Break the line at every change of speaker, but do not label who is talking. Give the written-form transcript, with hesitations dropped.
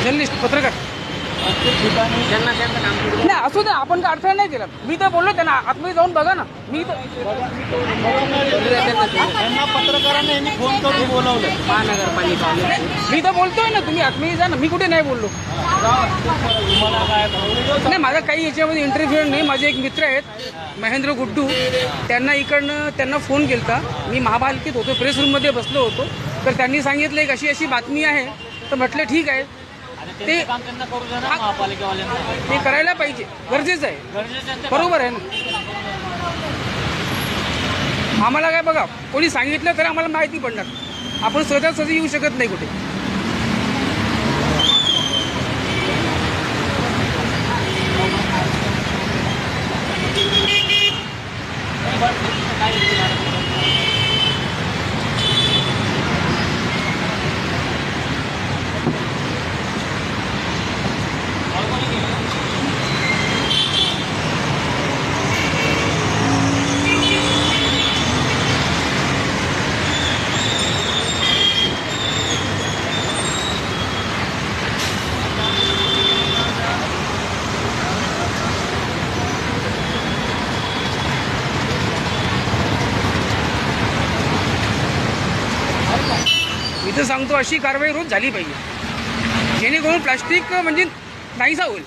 Journalist पत्रकार नाही असू दे, आपण काय अडथळा नाही दिला. मी तर बोललो त्यांना आतमध्ये जाऊन बघा ना. मी तर
त्यांना पत्रकारांनी यांनी फोन करून बोलवलं महानगरपालिका.
मी तर बोलतोय ना, तुम्ही आतमध्ये जा ना. मी कुठे नाही बोललो.
तुम्हाला काय
नाही, माझा काही याच्यामध्ये इंटरव्ह्यू नाही. माझे एक मित्र आहेत महेंद्र गुड्डू, त्यांना फोन केलता. मी महापालिकेत होतो, प्रेस रूममध्ये बसलो होतो. तर त्यांनी सांगितलं एक अशी अशी बातमी आहे. तर म्हटलं ठीक आहे, ते
त्यांना करू द्या ना महापालिकेवाल्यांना.
ते करायला पाहिजे, गरजेचं आहे.
गरजेचं
बरोबर आहे ना. आम्हाला काय बघा, कोणी सांगितलं तर आम्हाला माहिती पडणार. आपण सहजासहजी येऊ शकत नाही कुठे. मी तर सांगतो अशी कारवाई रोज झाली पाहिजे, जेणेकरून प्लास्टिक म्हणजे नाहीसा होईल.